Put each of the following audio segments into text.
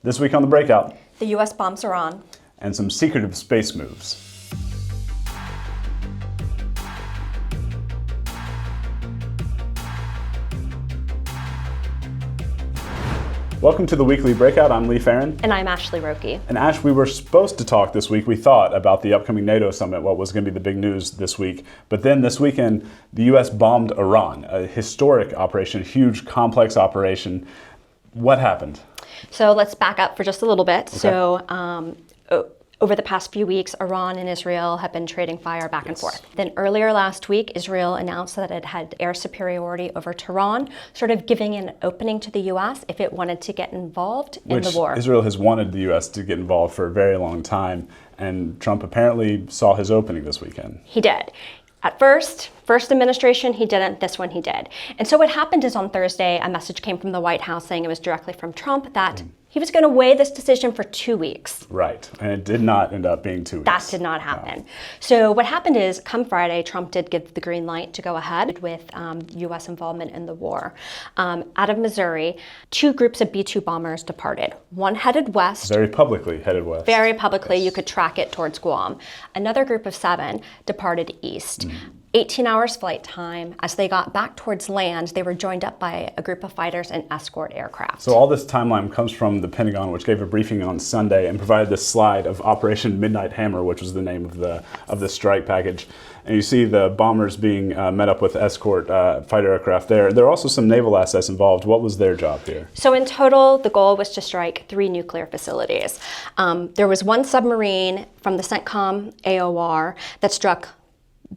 This week on The Breakout, The U.S. bombs Iran, and some secretive space moves. Welcome to the Weekly Breakout. I'm Lee Farron. and I'm Ashley Roque. And Ash, we were supposed to talk this week, we thought, about the upcoming NATO summit, what was going to be the big news this week. But then this weekend, the U.S. bombed Iran, a historic operation, a huge, complex operation. What happened? So let's back up for just a little bit. Okay. So over the past few weeks, Iran and Israel have been trading fire back and forth. Then earlier last week, Israel announced that it had air superiority over Tehran, sort of giving an opening to the U.S. if it wanted to get involved in the war. Israel has wanted the U.S. to get involved for a very long time, and Trump apparently saw his opening this weekend. He did. At first administration, he didn't. This one, he did. And so what happened is on Thursday, a message came from the White House saying it was directly from Trump that he was going to weigh this decision for 2 weeks. Right. And it did not end up being 2 weeks. That did not happen. So what happened is, come Friday, Trump did give the green light to go ahead with U.S. involvement in the war. Out of Missouri, 2 groups of B-2 bombers departed. One headed west. Very publicly headed west. Very publicly. Yes. You could track it towards Guam. Another group of 7 departed east. 18 hours flight time. As they got back towards land, they were joined up by a group of fighters and escort aircraft. So all this timeline comes from the Pentagon, which gave a briefing on Sunday and provided this slide of Operation Midnight Hammer, which was the name of the strike package. And you see the bombers being met up with escort fighter aircraft there. There are also some naval assets involved. What was their job here? So in total, the goal was to strike 3 nuclear facilities. There was 1 submarine from the CENTCOM AOR that struck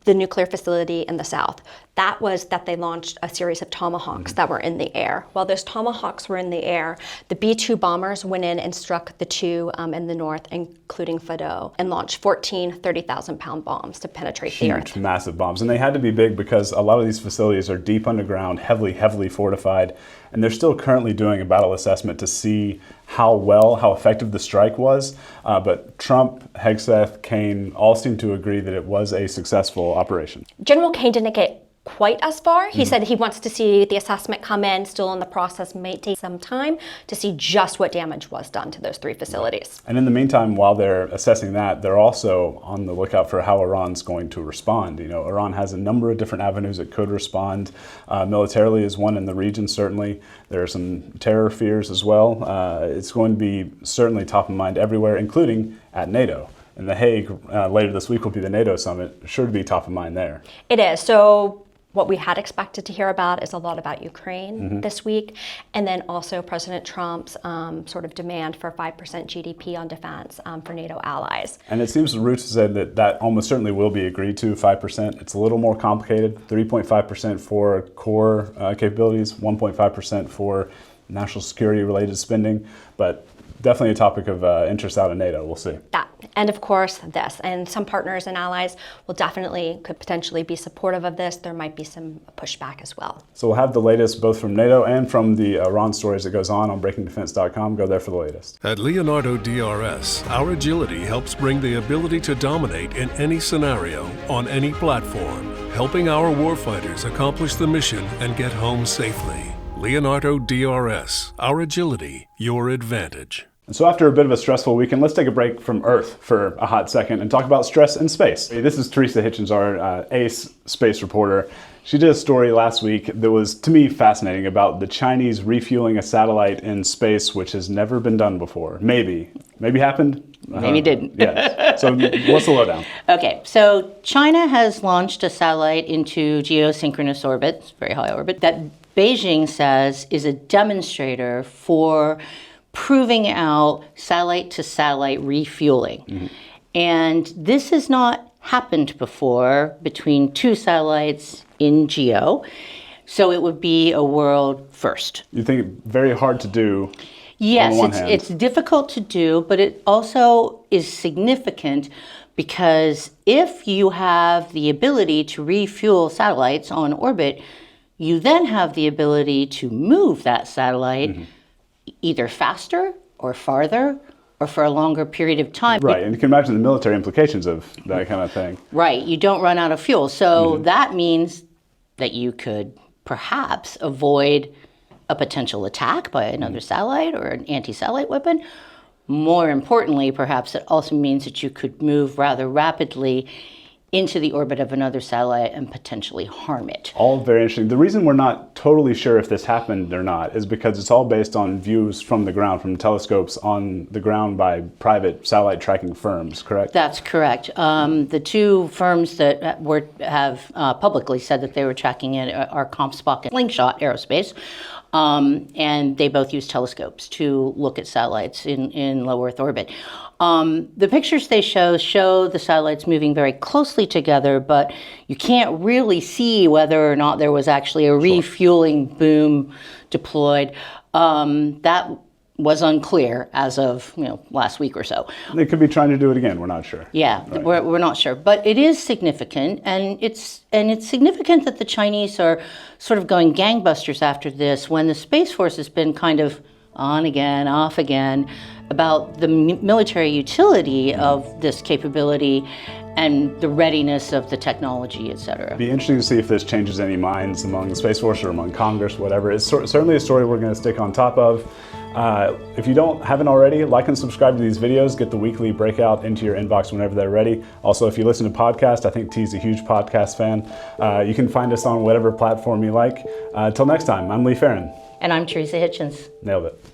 the nuclear facility in the south. That was that they launched a series of Tomahawks that were in the air. While those Tomahawks were in the air, the B-2 bombers went in and struck the 2 in the north, including Fordow, and launched 14 30,000-pound bombs to penetrate the earth. Huge, massive bombs. And they had to be big because a lot of these facilities are deep underground, heavily fortified, and they're still currently doing a battle assessment to see how effective the strike was. But Trump, Hegseth, Kane all seem to agree that it was a successful operation. General Kane didn't get quite as far. He said he wants to see the assessment come in. Still in the process, may take some time to see just what damage was done to those 3 facilities. And in the meantime, while they're assessing that, they're also on the lookout for how Iran's going to respond. You know, Iran has a number of different avenues it could respond. Militarily is one in the region, certainly. There are some terror fears as well. It's going to be certainly top of mind everywhere, including at NATO. In The Hague, later this week will be the NATO summit, sure to be top of mind there. It is. So what we had expected to hear about is a lot about Ukraine this week, and then also President Trump's sort of demand for 5% GDP on defense for NATO allies. And it seems the roots said that almost certainly will be agreed to, 5%. It's a little more complicated, 3.5% for core capabilities, 1.5% for national security related spending, but definitely a topic of interest out of NATO. We'll see. That. And of course, this. And some partners and allies could potentially be supportive of this. There might be some pushback as well. So we'll have the latest both from NATO and from the Iran stories that goes on breakingdefense.com. Go there for the latest. At Leonardo DRS, our agility helps bring the ability to dominate in any scenario, on any platform, helping our warfighters accomplish the mission and get home safely. Leonardo DRS, our agility, your advantage. And so after a bit of a stressful weekend, let's take a break from Earth for a hot second and talk about stress in space. This is Theresa Hitchens, our ace space reporter. She did a story last week that was, to me, fascinating about the Chinese refueling a satellite in space, which has never been done before. Maybe happened? Maybe didn't. Yes. So what's the lowdown? Okay, so China has launched a satellite into geosynchronous orbit, very high orbit, that Beijing says is a demonstrator for proving out satellite-to-satellite refueling. And this has not happened before between 2 satellites in geo, so it would be a world first. You think very hard to do? Yes, it's difficult to do, but it also is significant because if you have the ability to refuel satellites on orbit, you then have the ability to move that satellite either faster or farther or for a longer period of time. Right, and you can imagine the military implications of that kind of thing. Right, you don't run out of fuel. So that means that you could perhaps avoid a potential attack by another satellite or an anti-satellite weapon. More importantly, perhaps it also means that you could move rather rapidly into the orbit of another satellite and potentially harm it. All very interesting. The reason we're not totally sure if this happened or not is because it's all based on views from the ground, from telescopes on the ground by private satellite tracking firms, correct? That's correct. The two firms that have publicly said that they were tracking it are Comstock and Slingshot Aerospace. And they both use telescopes to look at satellites in low Earth orbit. The pictures they show the satellites moving very closely together, but you can't really see whether or not there was actually a refueling boom deployed. That was unclear as of last week or so. They could be trying to do it again. We're not sure. Yeah, right. we're not sure, but it is significant, and it's significant that the Chinese are sort of going gangbusters after this when the Space Force has been kind of on again, off again about the military utility of this capability and the readiness of the technology, et cetera. It'd be interesting to see if this changes any minds among the Space Force or among Congress, whatever. It's certainly a story we're going to stick on top of. If you haven't already, like and subscribe to these videos. Get the weekly breakout into your inbox whenever they're ready. Also, if you listen to podcasts, I think T's a huge podcast fan. You can find us on whatever platform you like. Till next time, I'm Lee Farron. And I'm Theresa Hitchens. Nailed it.